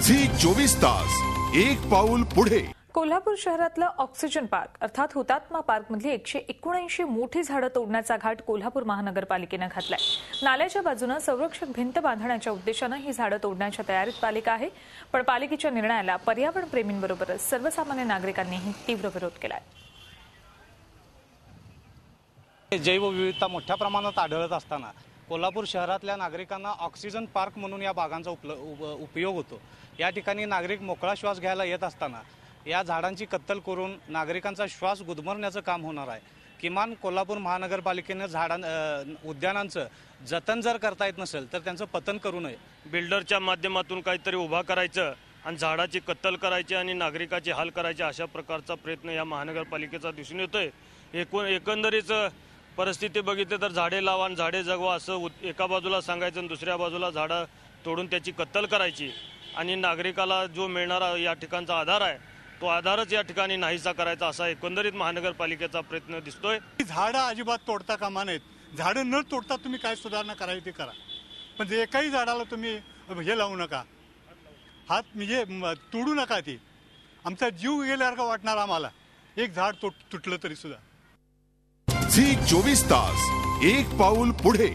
Zee 24 तास एक पाऊल पुढे। कोल्हापूर शहरातलं ऑक्सिजन पार्क अर्थात हुतात्मा पार्क मधली 179 मोठी झाडं तोडण्याचा घाट कोल्हापूर महानगरपालिकेने घातलाय। नाल्याच्या बाजूने संरक्षक भिंत बांधण्याच्या उद्देशाने ही झाडं तोडण्याच्या तयारीत पालिका आहे, पण पालिकेच्या निर्णयाला पर्यावरण प्रेमींबरोबरच सर्वसामान्य नागरिकांनीही तीव्र विरोध केलाय। जैवविविधता मोठ्या प्रमाणात आढळत असताना कोल्हापूर शहरातल्या नागरिकांना ऑक्सिजन पार्क म्हणून या बागांचा उपयोग होतो। या ठिकाणी नागरिक मोकळा श्वास घ्यायला येत असताना या झाडांची कत्तल करून नागरिकांचा श्वास गुदमरण्याचं काम होणार आहे। किमान कोल्हापूर महानगरपालिकेने उद्यानांचं जतन जर करता येत नसेल तर त्यांचं पतन करू नये। बिल्डरच्या माध्यमातून काहीतरी उभा करायचं आणि झाडाची कत्तल करायची आणि नागरिकाची हाल करायचे अशा प्रकारचा प्रयत्न या महानगरपालिकेचा दिसून येतोय। एकंदरीत परिस्थिती बघितली तर झाडे लावा आणि झाडे जगवा असं एका बाजूला सांगायचं आणि दुसऱ्या बाजूला झाडं तोडून त्याची कत्तल करायची आणि नागरिकाला जो मिळणारा या ठिकाणचा आधार आहे तो आधारच या ठिकाणी नाहीसा करायचा असा एकंदरीत महानगरपालिकेचा प्रयत्न दिसतोय। झाडं अजिबात तोडता कामा नयेत। झाडं न तोडता तुम्ही काय सुधारणा करायची ते करा, पण एकाही झाडाला तुम्ही हे लावू नका, हात म्हणजे तोडू नका। ती आमचा जीव गेल्यासारखं वाटणार आम्हाला एक झाड तुटलं तरी सुद्धा। झी 24 तास एक पाऊल पुढे।